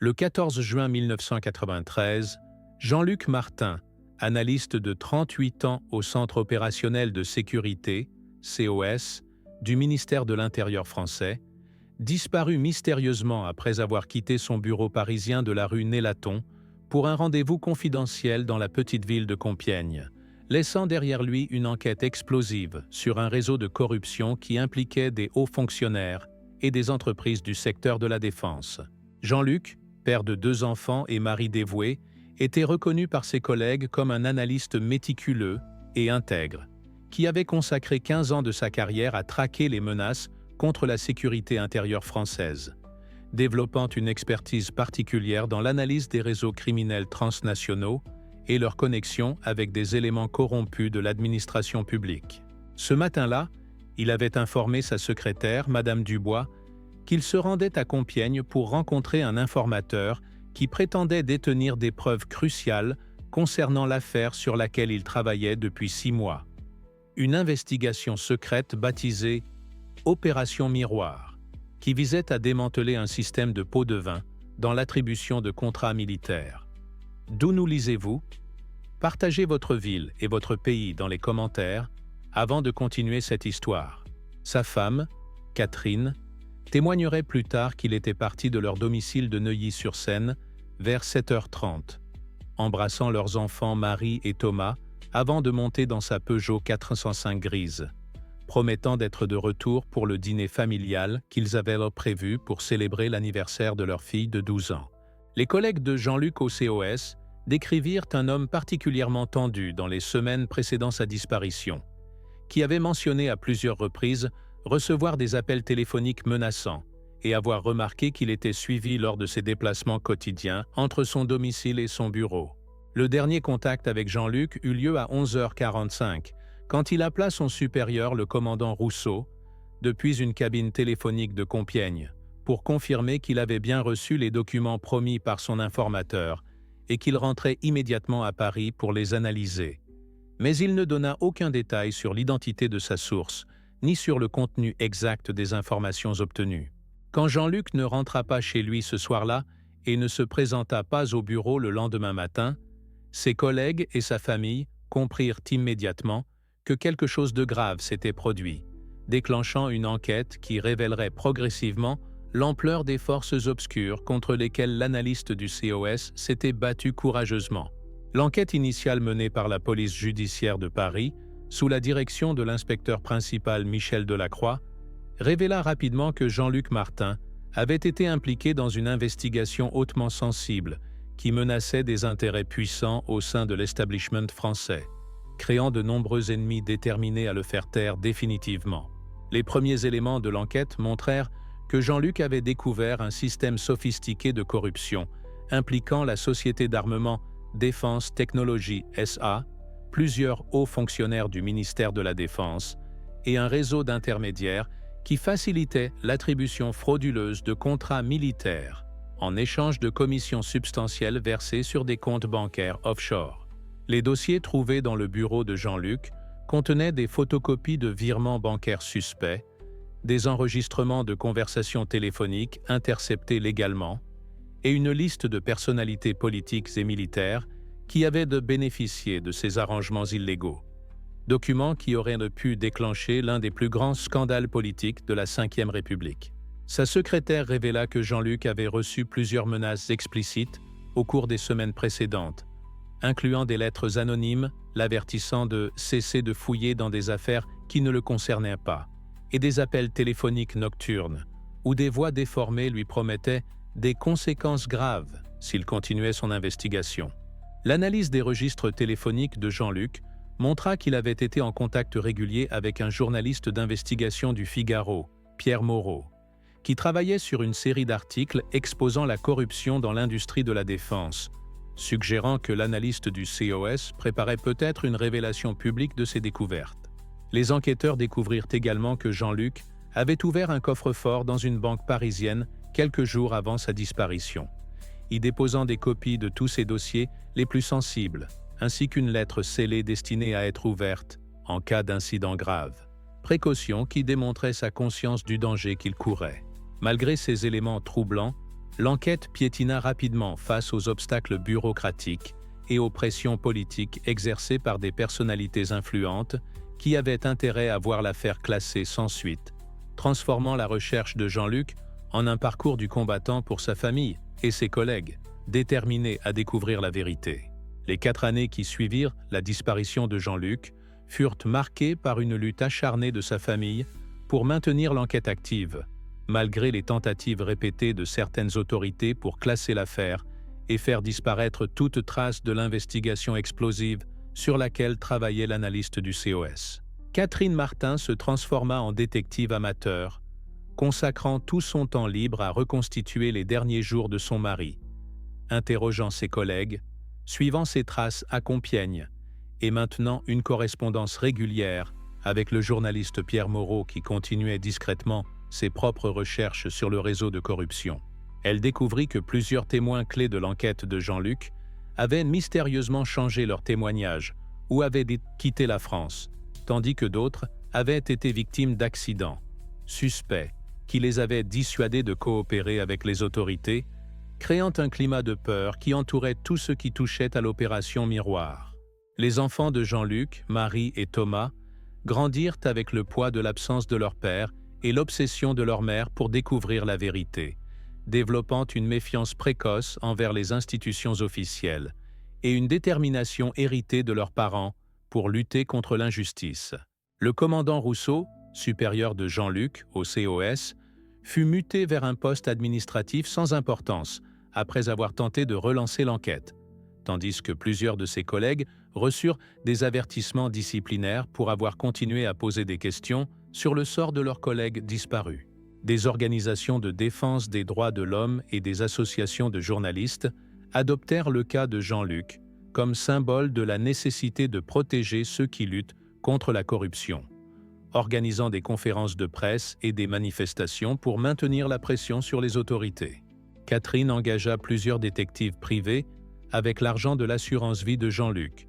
Le 14 juin 1993, Jean-Luc Martin, analyste de 38 ans au Centre opérationnel de sécurité, COS, du ministère de l'Intérieur français, disparut mystérieusement après avoir quitté son bureau parisien de la rue Nélaton pour un rendez-vous confidentiel dans la petite ville de Compiègne, laissant derrière lui une enquête explosive sur un réseau de corruption qui impliquait des hauts fonctionnaires et des entreprises du secteur de la défense. Jean-Luc, père de 2 enfants et mari dévoué, était reconnu par ses collègues comme un analyste méticuleux et intègre, qui avait consacré 15 ans de sa carrière à traquer les menaces contre la sécurité intérieure française, développant une expertise particulière dans l'analyse des réseaux criminels transnationaux et leur connexion avec des éléments corrompus de l'administration publique. Ce matin-là, il avait informé sa secrétaire, Madame Dubois, qu'il se rendait à Compiègne pour rencontrer un informateur qui prétendait détenir des preuves cruciales concernant l'affaire sur laquelle il travaillait depuis 6 mois. Une investigation secrète baptisée Opération Miroir, qui visait à démanteler un système de pots de vin dans l'attribution de contrats militaires. D'où nous lisez-vous? Partagez votre ville et votre pays dans les commentaires avant de continuer cette histoire. Sa femme, Catherine, témoignerait plus tard qu'il était parti de leur domicile de Neuilly-sur-Seine vers 7h30, embrassant leurs enfants Marie et Thomas avant de monter dans sa Peugeot 405 grise, promettant d'être de retour pour le dîner familial qu'ils avaient prévu pour célébrer l'anniversaire de leur fille de 12 ans. Les collègues de Jean-Luc au COS décrivirent un homme particulièrement tendu dans les semaines précédant sa disparition, qui avait mentionné à plusieurs reprises recevoir des appels téléphoniques menaçants et avoir remarqué qu'il était suivi lors de ses déplacements quotidiens entre son domicile et son bureau. Le dernier contact avec Jean-Luc eut lieu à 11h45, quand il appela son supérieur, le commandant Rousseau, depuis une cabine téléphonique de Compiègne, pour confirmer qu'il avait bien reçu les documents promis par son informateur et qu'il rentrait immédiatement à Paris pour les analyser. Mais il ne donna aucun détail sur l'identité de sa source, ni sur le contenu exact des informations obtenues. Quand Jean-Luc ne rentra pas chez lui ce soir-là et ne se présenta pas au bureau le lendemain matin, ses collègues et sa famille comprirent immédiatement que quelque chose de grave s'était produit, déclenchant une enquête qui révélerait progressivement l'ampleur des forces obscures contre lesquelles l'analyste du COS s'était battu courageusement. L'enquête initiale menée par la police judiciaire de Paris, sous la direction de l'inspecteur principal Michel Delacroix, révéla rapidement que Jean-Luc Martin avait été impliqué dans une investigation hautement sensible qui menaçait des intérêts puissants au sein de l'establishment français, créant de nombreux ennemis déterminés à le faire taire définitivement. Les premiers éléments de l'enquête montrèrent que Jean-Luc avait découvert un système sophistiqué de corruption impliquant la société d'armement Défense Technologies SA, plusieurs hauts fonctionnaires du ministère de la Défense et un réseau d'intermédiaires qui facilitait l'attribution frauduleuse de contrats militaires en échange de commissions substantielles versées sur des comptes bancaires offshore. Les dossiers trouvés dans le bureau de Jean-Luc contenaient des photocopies de virements bancaires suspects, des enregistrements de conversations téléphoniques interceptés légalement et une liste de personnalités politiques et militaires qui avaient bénéficié de ces arrangements illégaux. Documents qui auraient pu déclencher l'un des plus grands scandales politiques de la Ve République. Sa secrétaire révéla que Jean-Luc avait reçu plusieurs menaces explicites au cours des semaines précédentes, incluant des lettres anonymes l'avertissant de cesser de fouiller dans des affaires qui ne le concernaient pas, et des appels téléphoniques nocturnes, où des voix déformées lui promettaient des conséquences graves s'il continuait son investigation. L'analyse des registres téléphoniques de Jean-Luc montra qu'il avait été en contact régulier avec un journaliste d'investigation du Figaro, Pierre Moreau, qui travaillait sur une série d'articles exposant la corruption dans l'industrie de la défense, suggérant que l'analyste du COS préparait peut-être une révélation publique de ses découvertes. Les enquêteurs découvrirent également que Jean-Luc avait ouvert un coffre-fort dans une banque parisienne quelques jours avant sa disparition, y déposant des copies de tous ses dossiers les plus sensibles, ainsi qu'une lettre scellée destinée à être ouverte en cas d'incident grave. Précaution qui démontrait sa conscience du danger qu'il courait. Malgré ces éléments troublants, L'enquête piétina rapidement face aux obstacles bureaucratiques et aux pressions politiques exercées par des personnalités influentes qui avaient intérêt à voir l'affaire classée sans suite, transformant la recherche de Jean-Luc en un parcours du combattant pour sa famille et ses collègues, déterminés à découvrir la vérité. Les 4 années qui suivirent la disparition de Jean-Luc furent marquées par une lutte acharnée de sa famille pour maintenir l'enquête active, malgré les tentatives répétées de certaines autorités pour classer l'affaire et faire disparaître toute trace de l'investigation explosive sur laquelle travaillait l'analyste du COS. Catherine Martin se transforma en détective amateur, consacrant tout son temps libre à reconstituer les derniers jours de son mari, interrogeant ses collègues, suivant ses traces à Compiègne et maintenant une correspondance régulière avec le journaliste Pierre Moreau qui continuait discrètement ses propres recherches sur le réseau de corruption. Elle découvrit que plusieurs témoins clés de l'enquête de Jean-Luc avaient mystérieusement changé leur témoignage ou avaient quitté la France, tandis que d'autres avaient été victimes d'accidents, suspects, qui les avaient dissuadés de coopérer avec les autorités, créant un climat de peur qui entourait tout ce qui touchait à l'opération Miroir. Les enfants de Jean-Luc, Marie et Thomas grandirent avec le poids de l'absence de leur père et l'obsession de leur mère pour découvrir la vérité, développant une méfiance précoce envers les institutions officielles et une détermination héritée de leurs parents pour lutter contre l'injustice. Le commandant Rousseau, supérieur de Jean-Luc au COS, fut muté vers un poste administratif sans importance après avoir tenté de relancer l'enquête, tandis que plusieurs de ses collègues reçurent des avertissements disciplinaires pour avoir continué à poser des questions sur le sort de leurs collègues disparus. Des organisations de défense des droits de l'homme et des associations de journalistes adoptèrent le cas de Jean-Luc comme symbole de la nécessité de protéger ceux qui luttent contre la corruption, organisant des conférences de presse et des manifestations pour maintenir la pression sur les autorités. Catherine engagea plusieurs détectives privés avec l'argent de l'assurance vie de Jean-Luc,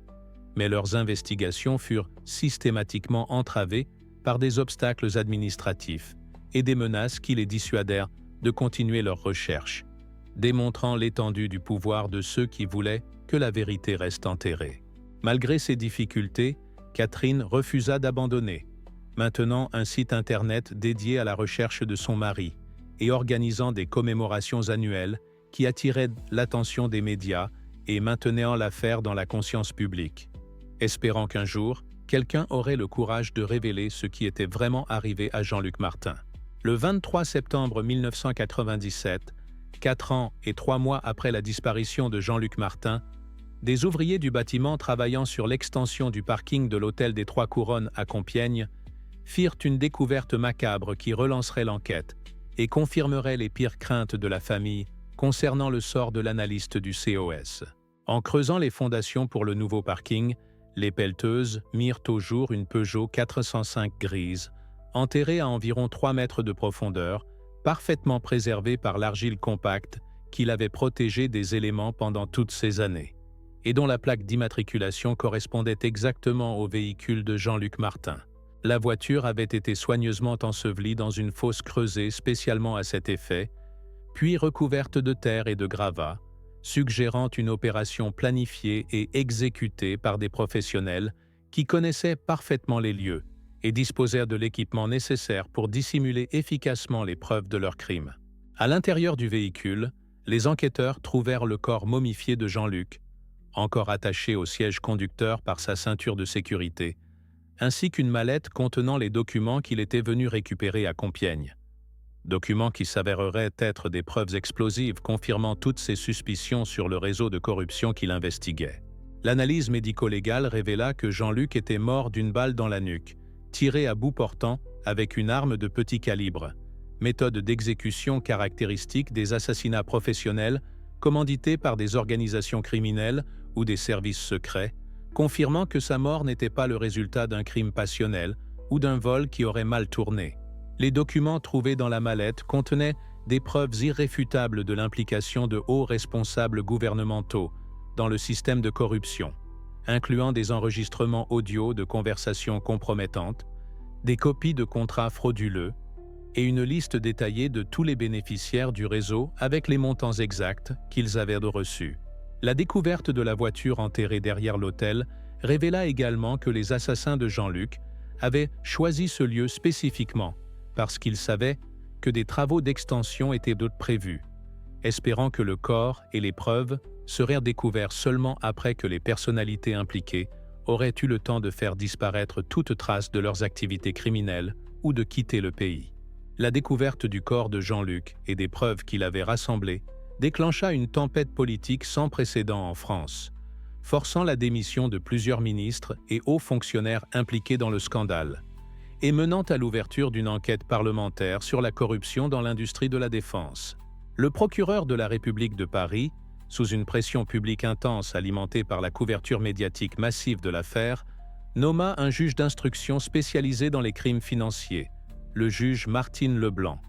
mais leurs investigations furent systématiquement entravées par des obstacles administratifs et des menaces qui les dissuadèrent de continuer leurs recherches, démontrant l'étendue du pouvoir de ceux qui voulaient que la vérité reste enterrée. Malgré ces difficultés, Catherine refusa d'abandonner, maintenant un site internet dédié à la recherche de son mari et organisant des commémorations annuelles qui attiraient l'attention des médias et maintenaient l'affaire dans la conscience publique, espérant qu'un jour, quelqu'un aurait le courage de révéler ce qui était vraiment arrivé à Jean-Luc Martin. Le 23 septembre 1997, 4 ans et 3 mois après la disparition de Jean-Luc Martin, des ouvriers du bâtiment travaillant sur l'extension du parking de l'hôtel des Trois Couronnes à Compiègne firent une découverte macabre qui relancerait l'enquête et confirmerait les pires craintes de la famille concernant le sort de l'analyste du COS. En creusant les fondations pour le nouveau parking, les pelleteuses mirent au jour une Peugeot 405 grise, enterrée à environ 3 mètres de profondeur, parfaitement préservée par l'argile compacte qui l'avait protégée des éléments pendant toutes ces années, et dont la plaque d'immatriculation correspondait exactement au véhicule de Jean-Luc Martin. La voiture avait été soigneusement ensevelie dans une fosse creusée spécialement à cet effet, puis recouverte de terre et de gravats, suggérant une opération planifiée et exécutée par des professionnels qui connaissaient parfaitement les lieux et disposèrent de l'équipement nécessaire pour dissimuler efficacement les preuves de leur crime. À l'intérieur du véhicule, les enquêteurs trouvèrent le corps momifié de Jean-Luc, encore attaché au siège conducteur par sa ceinture de sécurité, ainsi qu'une mallette contenant les documents qu'il était venu récupérer à Compiègne. Documents qui s'avéreraient être des preuves explosives confirmant toutes ses suspicions sur le réseau de corruption qu'il investiguait. L'analyse médico-légale révéla que Jean-Luc était mort d'une balle dans la nuque, tirée à bout portant avec une arme de petit calibre, méthode d'exécution caractéristique des assassinats professionnels commandités par des organisations criminelles ou des services secrets, confirmant que sa mort n'était pas le résultat d'un crime passionnel ou d'un vol qui aurait mal tourné. Les documents trouvés dans la mallette contenaient des preuves irréfutables de l'implication de hauts responsables gouvernementaux dans le système de corruption, incluant des enregistrements audio de conversations compromettantes, des copies de contrats frauduleux, et une liste détaillée de tous les bénéficiaires du réseau avec les montants exacts qu'ils avaient reçus. La découverte de la voiture enterrée derrière l'hôtel révéla également que les assassins de Jean-Luc avaient choisi ce lieu spécifiquement parce qu'ils savaient que des travaux d'extension étaient prévus, espérant que le corps et les preuves seraient découverts seulement après que les personnalités impliquées auraient eu le temps de faire disparaître toute trace de leurs activités criminelles ou de quitter le pays. La découverte du corps de Jean-Luc et des preuves qu'il avait rassemblées déclencha une tempête politique sans précédent en France, forçant la démission de plusieurs ministres et hauts fonctionnaires impliqués dans le scandale, et menant à l'ouverture d'une enquête parlementaire sur la corruption dans l'industrie de la défense. Le procureur de la République de Paris, sous une pression publique intense alimentée par la couverture médiatique massive de l'affaire, nomma un juge d'instruction spécialisé dans les crimes financiers, le juge Martine Leblanc,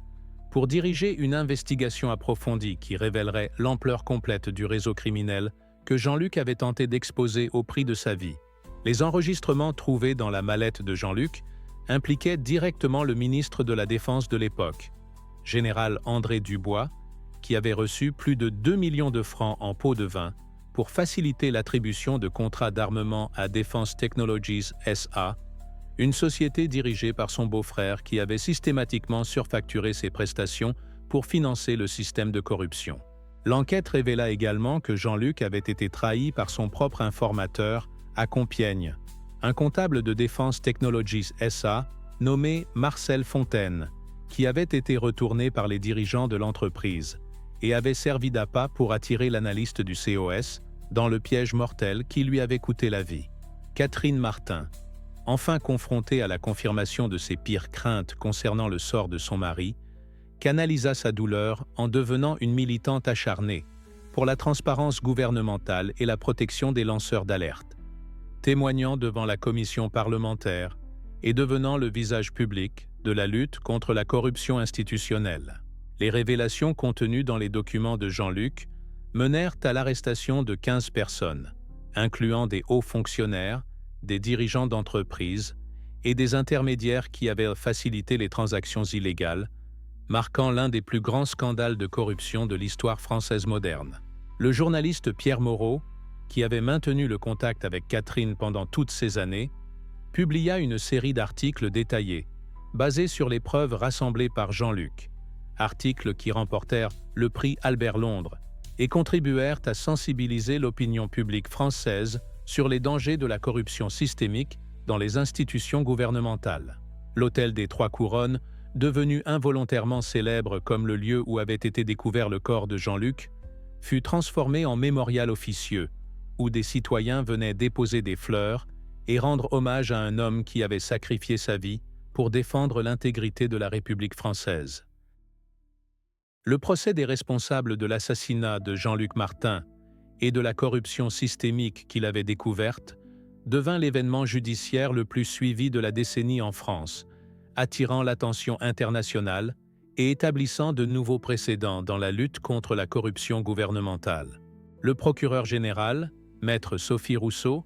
pour diriger une investigation approfondie qui révélerait l'ampleur complète du réseau criminel que Jean-Luc avait tenté d'exposer au prix de sa vie. Les enregistrements trouvés dans la mallette de Jean-Luc impliquaient directement le ministre de la Défense de l'époque, général André Dubois, qui avait reçu plus de 2 millions de francs en pots de vin pour faciliter l'attribution de contrats d'armement à Defense Technologies SA, une société dirigée par son beau-frère qui avait systématiquement surfacturé ses prestations pour financer le système de corruption. L'enquête révéla également que Jean-Luc avait été trahi par son propre informateur à Compiègne, un comptable de Defense Technologies SA nommé Marcel Fontaine, qui avait été retourné par les dirigeants de l'entreprise et avait servi d'appât pour attirer l'analyste du COS dans le piège mortel qui lui avait coûté la vie. Catherine Martin, enfin confrontée à la confirmation de ses pires craintes concernant le sort de son mari, canalisa sa douleur en devenant une militante acharnée pour la transparence gouvernementale et la protection des lanceurs d'alerte, témoignant devant la commission parlementaire et devenant le visage public de la lutte contre la corruption institutionnelle. Les révélations contenues dans les documents de Jean-Luc menèrent à l'arrestation de 15 personnes, incluant des hauts fonctionnaires, des dirigeants d'entreprises et des intermédiaires qui avaient facilité les transactions illégales, marquant l'un des plus grands scandales de corruption de l'histoire française moderne. Le journaliste Pierre Moreau, qui avait maintenu le contact avec Catherine pendant toutes ces années, publia une série d'articles détaillés, basés sur les preuves rassemblées par Jean-Luc, articles qui remportèrent le prix Albert Londres et contribuèrent à sensibiliser l'opinion publique française sur les dangers de la corruption systémique dans les institutions gouvernementales. L'hôtel des Trois Couronnes, devenu involontairement célèbre comme le lieu où avait été découvert le corps de Jean-Luc, fut transformé en mémorial officieux, où des citoyens venaient déposer des fleurs et rendre hommage à un homme qui avait sacrifié sa vie pour défendre l'intégrité de la République française. Le procès des responsables de l'assassinat de Jean-Luc Martin et de la corruption systémique qu'il avait découverte devint l'événement judiciaire le plus suivi de la décennie en France, attirant l'attention internationale et établissant de nouveaux précédents dans la lutte contre la corruption gouvernementale. Le procureur général, maître Sophie Rousseau,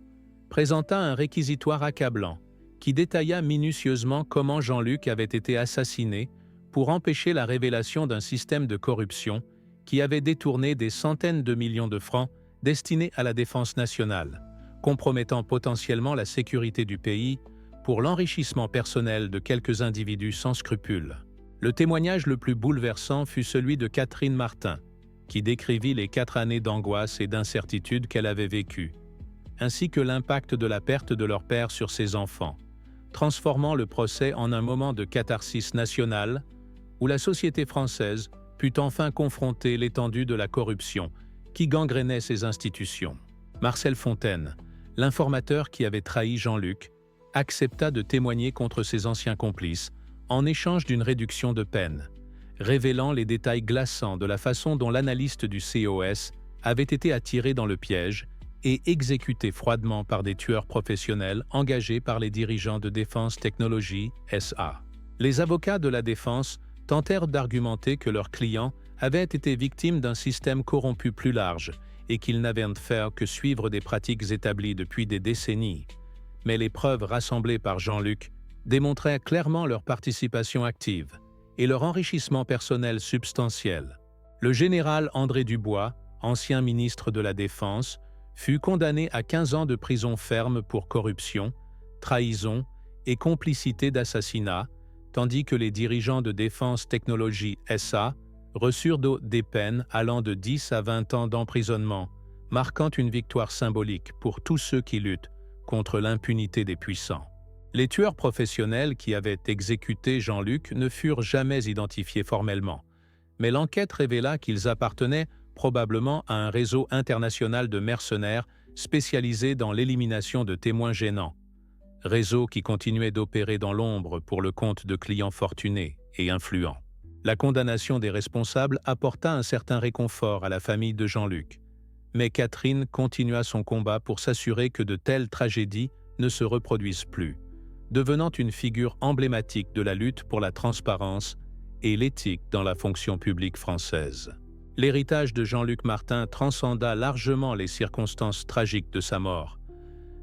présenta un réquisitoire accablant qui détailla minutieusement comment Jean-Luc avait été assassiné pour empêcher la révélation d'un système de corruption qui avait détourné des centaines de millions de francs destinés à la défense nationale, compromettant potentiellement la sécurité du pays pour l'enrichissement personnel de quelques individus sans scrupules. Le témoignage le plus bouleversant fut celui de Catherine Martin, qui décrivit les 4 années d'angoisse et d'incertitude qu'elle avait vécues, ainsi que l'impact de la perte de leur père sur ses enfants, transformant le procès en un moment de catharsis nationale où la société française put enfin confronter l'étendue de la corruption qui gangrénait ses institutions. Marcel Fontaine, l'informateur qui avait trahi Jean-Luc, accepta de témoigner contre ses anciens complices en échange d'une réduction de peine, révélant les détails glaçants de la façon dont l'analyste du COS avait été attiré dans le piège et exécuté froidement par des tueurs professionnels engagés par les dirigeants de Defense Technologies SA. Les avocats de la défense tentèrent d'argumenter que leurs clients avaient été victimes d'un système corrompu plus large et qu'ils n'avaient de faire que suivre des pratiques établies depuis des décennies. Mais les preuves rassemblées par Jean-Luc démontraient clairement leur participation active et leur enrichissement personnel substantiel. Le général André Dubois, ancien ministre de la Défense, fut condamné à 15 ans de prison ferme pour corruption, trahison et complicité d'assassinat, tandis que les dirigeants de Défense Technologies SA reçurent des peines allant de 10 à 20 ans d'emprisonnement, marquant une victoire symbolique pour tous ceux qui luttent contre l'impunité des puissants. Les tueurs professionnels qui avaient exécuté Jean-Luc ne furent jamais identifiés formellement, mais l'enquête révéla qu'ils appartenaient probablement à un réseau international de mercenaires spécialisé dans l'élimination de témoins gênants, réseau qui continuait d'opérer dans l'ombre pour le compte de clients fortunés et influents. La condamnation des responsables apporta un certain réconfort à la famille de Jean-Luc, mais Catherine continua son combat pour s'assurer que de telles tragédies ne se reproduisent plus, devenant une figure emblématique de la lutte pour la transparence et l'éthique dans la fonction publique française. L'héritage de Jean-Luc Martin transcenda largement les circonstances tragiques de sa mort,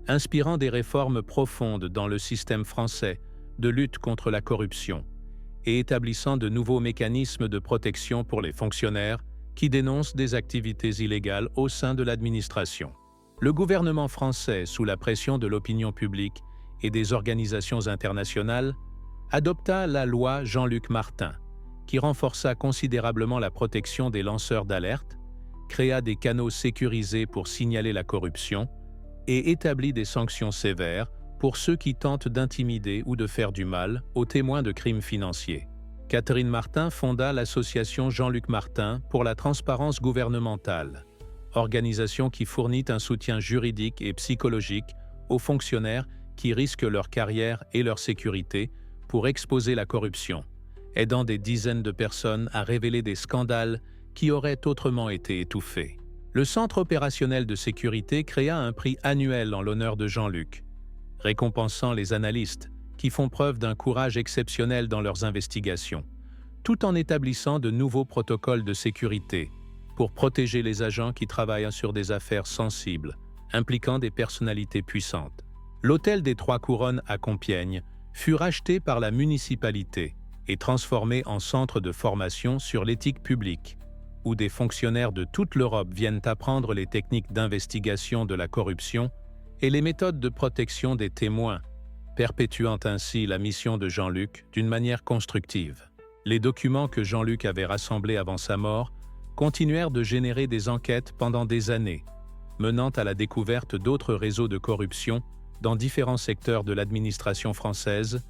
inspirant des réformes profondes dans le système français de lutte contre la corruption et établissant de nouveaux mécanismes de protection pour les fonctionnaires qui dénoncent des activités illégales au sein de l'administration. Le gouvernement français, sous la pression de l'opinion publique et des organisations internationales, adopta la loi Jean-Luc Martin, qui renforça considérablement la protection des lanceurs d'alerte, créa des canaux sécurisés pour signaler la corruption et établit des sanctions sévères pour ceux qui tentent d'intimider ou de faire du mal aux témoins de crimes financiers. Catherine Martin fonda l'association Jean-Luc Martin pour la transparence gouvernementale, organisation qui fournit un soutien juridique et psychologique aux fonctionnaires qui risquent leur carrière et leur sécurité pour exposer la corruption, aidant des dizaines de personnes à révéler des scandales qui auraient autrement été étouffés. Le Centre opérationnel de sécurité créa un prix annuel en l'honneur de Jean-Luc, récompensant les analystes qui font preuve d'un courage exceptionnel dans leurs investigations, tout en établissant de nouveaux protocoles de sécurité pour protéger les agents qui travaillent sur des affaires sensibles, impliquant des personnalités puissantes. L'hôtel des Trois Couronnes à Compiègne fut racheté par la municipalité et transformé en centre de formation sur l'éthique publique, où des fonctionnaires de toute l'Europe viennent apprendre les techniques d'investigation de la corruption et les méthodes de protection des témoins, perpétuant ainsi la mission de Jean-Luc d'une manière constructive. Les documents que Jean-Luc avait rassemblés avant sa mort continuèrent de générer des enquêtes pendant des années, menant à la découverte d'autres réseaux de corruption dans différents secteurs de l'administration française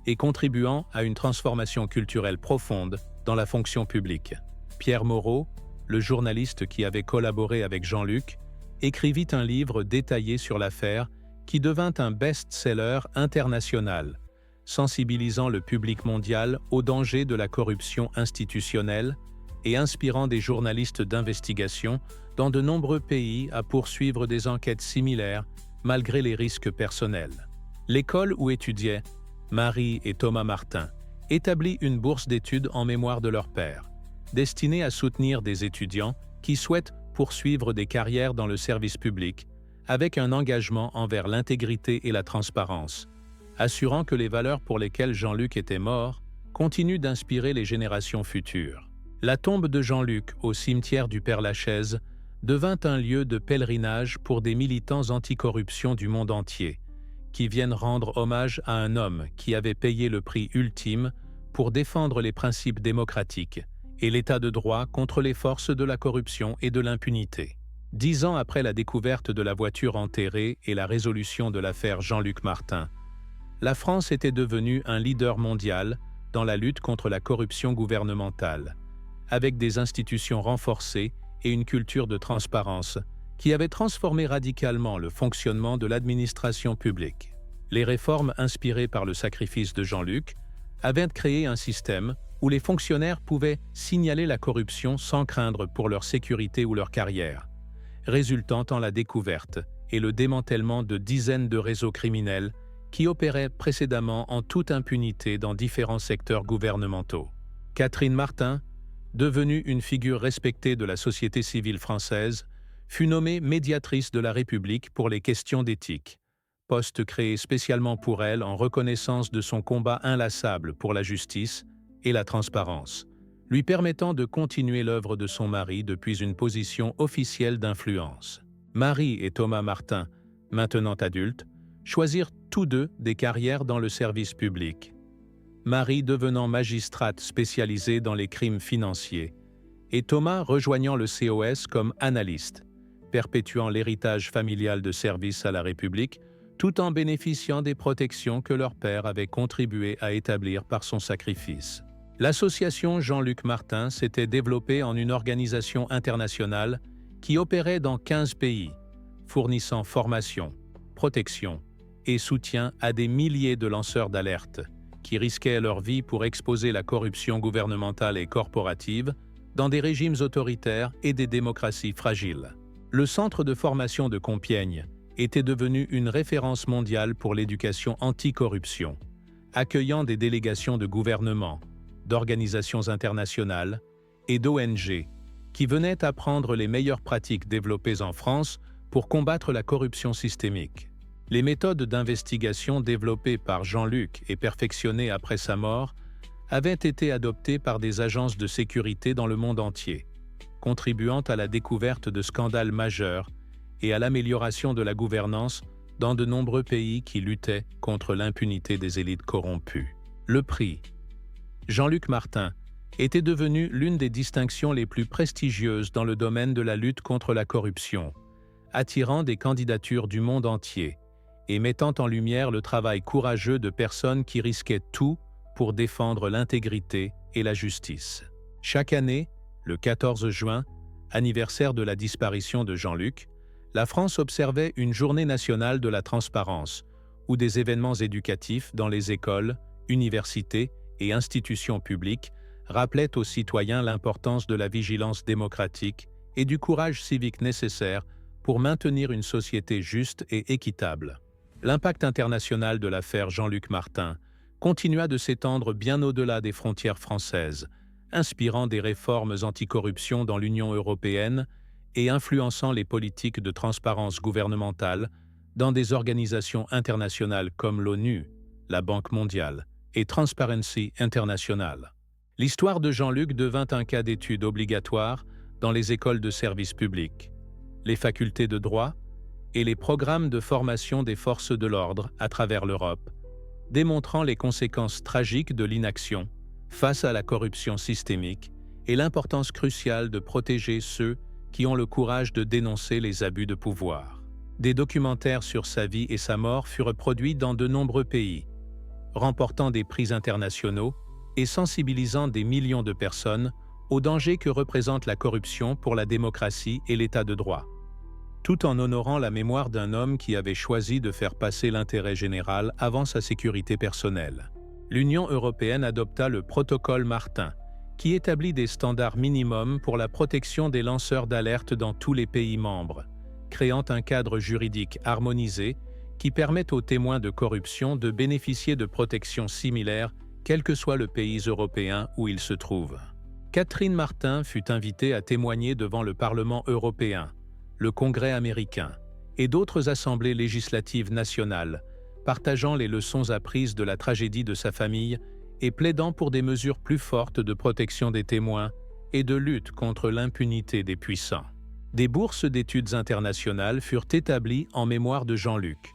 et contribuant à une transformation culturelle profonde dans la fonction publique. Pierre Moreau, le journaliste qui avait collaboré avec Jean-Luc, écrivit un livre détaillé sur l'affaire qui devint un best-seller international, sensibilisant le public mondial aux dangers de la corruption institutionnelle et inspirant des journalistes d'investigation dans de nombreux pays à poursuivre des enquêtes similaires malgré les risques personnels. L'école où étudiaient Marie et Thomas Martin établit une bourse d'études en mémoire de leur père, destinée à soutenir des étudiants qui souhaitent poursuivre des carrières dans le service public avec un engagement envers l'intégrité et la transparence, assurant que les valeurs pour lesquelles Jean-Luc était mort continuent d'inspirer les générations futures. La tombe de Jean-Luc au cimetière du Père-Lachaise devint un lieu de pèlerinage pour des militants anticorruption du monde entier, qui viennent rendre hommage à un homme qui avait payé le prix ultime pour défendre les principes démocratiques et l'état de droit contre les forces de la corruption et de l'impunité. 10 ans après la découverte de la voiture enterrée et la résolution de l'affaire Jean-Luc Martin, la France était devenue un leader mondial dans la lutte contre la corruption gouvernementale, avec des institutions renforcées et une culture de transparence qui avait transformé radicalement le fonctionnement de l'administration publique. Les réformes inspirées par le sacrifice de Jean-Luc avaient créé un système où les fonctionnaires pouvaient signaler la corruption sans craindre pour leur sécurité ou leur carrière, résultant en la découverte et le démantèlement de dizaines de réseaux criminels qui opéraient précédemment en toute impunité dans différents secteurs gouvernementaux. Catherine Martin, devenue une figure respectée de la société civile française, fut nommée médiatrice de la République pour les questions d'éthique, poste créé spécialement pour elle en reconnaissance de son combat inlassable pour la justice et la transparence, lui permettant de continuer l'œuvre de son mari depuis une position officielle d'influence. Marie et Thomas Martin, maintenant adultes, choisirent tous deux des carrières dans le service public. Marie devenant magistrate spécialisée dans les crimes financiers, et Thomas rejoignant le COS comme analyste, perpétuant l'héritage familial de service à la République, tout en bénéficiant des protections que leur père avait contribué à établir par son sacrifice. L'association Jean-Luc Martin s'était développée en une organisation internationale qui opérait dans 15 pays, fournissant formation, protection et soutien à des milliers de lanceurs d'alerte qui risquaient leur vie pour exposer la corruption gouvernementale et corporative dans des régimes autoritaires et des démocraties fragiles. Le centre de formation de Compiègne était devenu une référence mondiale pour l'éducation anticorruption, accueillant des délégations de gouvernements, d'organisations internationales et d'ONG qui venaient apprendre les meilleures pratiques développées en France pour combattre la corruption systémique. Les méthodes d'investigation développées par Jean-Luc et perfectionnées après sa mort avaient été adoptées par des agences de sécurité dans le monde entier, contribuant à la découverte de scandales majeurs et à l'amélioration de la gouvernance dans de nombreux pays qui luttaient contre l'impunité des élites corrompues. Le prix Jean-Luc Martin était devenu l'une des distinctions les plus prestigieuses dans le domaine de la lutte contre la corruption, attirant des candidatures du monde entier et mettant en lumière le travail courageux de personnes qui risquaient tout pour défendre l'intégrité et la justice. Chaque année, le 14 juin, anniversaire de la disparition de Jean-Luc, la France observait une journée nationale de la transparence, où des événements éducatifs dans les écoles, universités et institutions publiques rappelaient aux citoyens l'importance de la vigilance démocratique et du courage civique nécessaire pour maintenir une société juste et équitable. L'impact international de l'affaire Jean-Luc Martin continua de s'étendre bien au-delà des frontières françaises, inspirant des réformes anticorruption dans l'Union européenne et influençant les politiques de transparence gouvernementale dans des organisations internationales comme l'ONU, la Banque mondiale et Transparency International. L'histoire de Jean-Luc devint un cas d'étude obligatoire dans les écoles de service public, les facultés de droit et les programmes de formation des forces de l'ordre à travers l'Europe, démontrant les conséquences tragiques de l'inaction face à la corruption systémique et l'importance cruciale de protéger ceux qui ont le courage de dénoncer les abus de pouvoir. Des documentaires sur sa vie et sa mort furent produits dans de nombreux pays, remportant des prix internationaux et sensibilisant des millions de personnes aux dangers que représente la corruption pour la démocratie et l'état de droit, tout en honorant la mémoire d'un homme qui avait choisi de faire passer l'intérêt général avant sa sécurité personnelle. L'Union européenne adopta le protocole Martin, qui établit des standards minimums pour la protection des lanceurs d'alerte dans tous les pays membres, créant un cadre juridique harmonisé qui permet aux témoins de corruption de bénéficier de protections similaires, quel que soit le pays européen où il se trouve. Catherine Martin fut invitée à témoigner devant le Parlement européen, le Congrès américain et d'autres assemblées législatives nationales, partageant les leçons apprises de la tragédie de sa famille et plaidant pour des mesures plus fortes de protection des témoins et de lutte contre l'impunité des puissants. Des bourses d'études internationales furent établies en mémoire de Jean-Luc,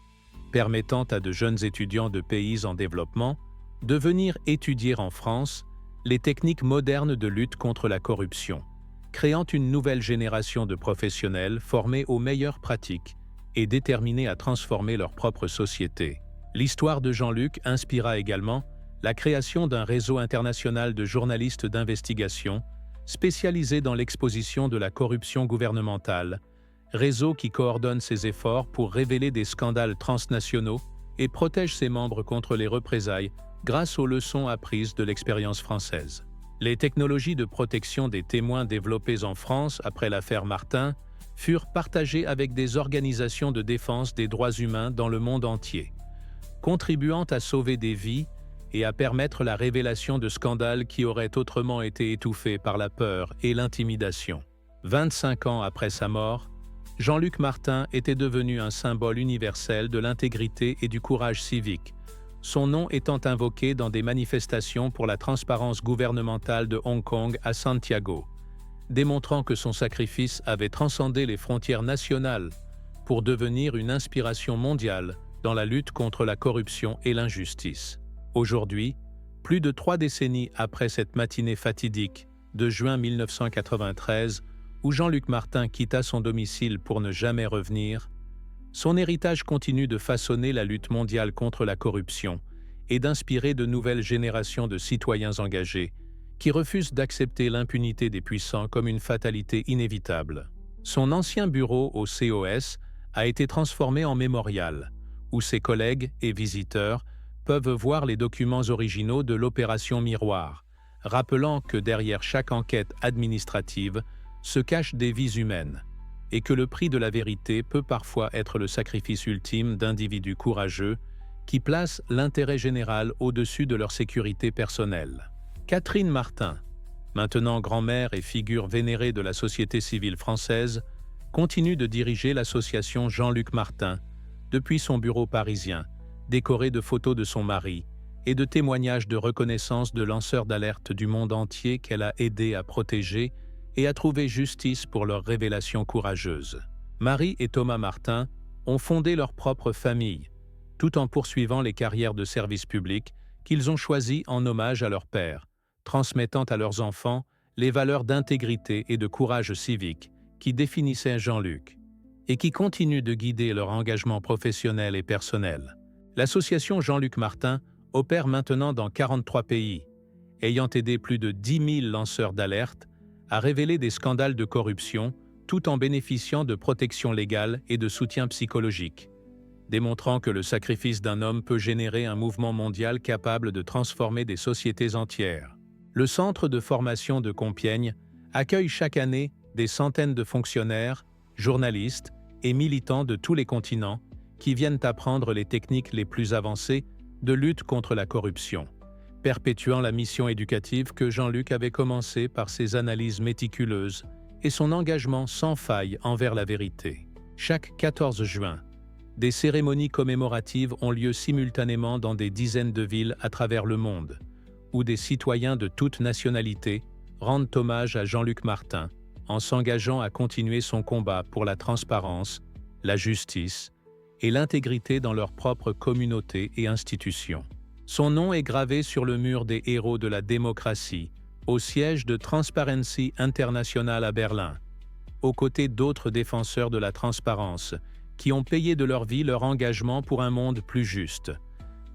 permettant à de jeunes étudiants de pays en développement de venir étudier en France les techniques modernes de lutte contre la corruption, créant une nouvelle génération de professionnels formés aux meilleures pratiques et déterminés à transformer leur propre société. L'histoire de Jean-Luc inspira également la création d'un réseau international de journalistes d'investigation spécialisés dans l'exposition de la corruption gouvernementale, réseau qui coordonne ses efforts pour révéler des scandales transnationaux et protège ses membres contre les représailles grâce aux leçons apprises de l'expérience française. Les technologies de protection des témoins développées en France après l'affaire Martin furent partagées avec des organisations de défense des droits humains dans le monde entier, contribuant à sauver des vies et à permettre la révélation de scandales qui auraient autrement été étouffés par la peur et l'intimidation. 25 ans après sa mort, Jean-Luc Martin était devenu un symbole universel de l'intégrité et du courage civique, son nom étant invoqué dans des manifestations pour la transparence gouvernementale de Hong Kong à Santiago, démontrant que son sacrifice avait transcendé les frontières nationales pour devenir une inspiration mondiale dans la lutte contre la corruption et l'injustice. Aujourd'hui, plus de 3 décennies après cette matinée fatidique de juin 1993, où Jean-Luc Martin quitta son domicile pour ne jamais revenir, son héritage continue de façonner la lutte mondiale contre la corruption et d'inspirer de nouvelles générations de citoyens engagés qui refusent d'accepter l'impunité des puissants comme une fatalité inévitable. Son ancien bureau au COS a été transformé en mémorial, où ses collègues et visiteurs peuvent voir les documents originaux de l'opération Miroir, rappelant que derrière chaque enquête administrative se cachent des vies humaines, et que le prix de la vérité peut parfois être le sacrifice ultime d'individus courageux qui placent l'intérêt général au-dessus de leur sécurité personnelle. Catherine Martin, maintenant grand-mère et figure vénérée de la société civile française, continue de diriger l'association Jean-Luc Martin depuis son bureau parisien, décoré de photos de son mari et de témoignages de reconnaissance de lanceurs d'alerte du monde entier qu'elle a aidé à protéger et à trouver justice pour leurs révélations courageuses. Marie et Thomas Martin ont fondé leur propre famille, tout en poursuivant les carrières de service public qu'ils ont choisies en hommage à leur père, transmettant à leurs enfants les valeurs d'intégrité et de courage civique qui définissaient Jean-Luc, et qui continuent de guider leur engagement professionnel et personnel. L'association Jean-Luc Martin opère maintenant dans 43 pays, ayant aidé plus de 10 000 lanceurs d'alerte à révéler des scandales de corruption tout en bénéficiant de protection légale et de soutien psychologique, démontrant que le sacrifice d'un homme peut générer un mouvement mondial capable de transformer des sociétés entières. Le centre de formation de Compiègne accueille chaque année des centaines de fonctionnaires, journalistes et militants de tous les continents qui viennent apprendre les techniques les plus avancées de lutte contre la corruption, perpétuant la mission éducative que Jean-Luc avait commencée par ses analyses méticuleuses et son engagement sans faille envers la vérité. Chaque 14 juin, des cérémonies commémoratives ont lieu simultanément dans des dizaines de villes à travers le monde, où des citoyens de toutes nationalités rendent hommage à Jean-Luc Martin en s'engageant à continuer son combat pour la transparence, la justice et l'intégrité dans leur propre communauté et institutions. Son nom est gravé sur le mur des héros de la démocratie, au siège de Transparency International à Berlin, aux côtés d'autres défenseurs de la transparence qui ont payé de leur vie leur engagement pour un monde plus juste,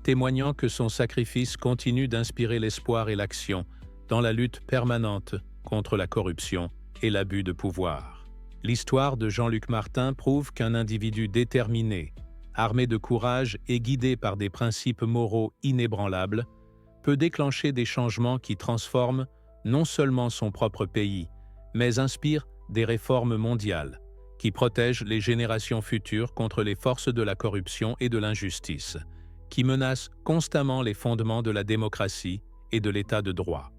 témoignant que son sacrifice continue d'inspirer l'espoir et l'action dans la lutte permanente contre la corruption et l'abus de pouvoir. L'histoire de Jean-Luc Martin prouve qu'un individu déterminé, armé de courage et guidé par des principes moraux inébranlables, peut déclencher des changements qui transforment non seulement son propre pays, mais inspirent des réformes mondiales, qui protègent les générations futures contre les forces de la corruption et de l'injustice, qui menacent constamment les fondements de la démocratie et de l'état de droit.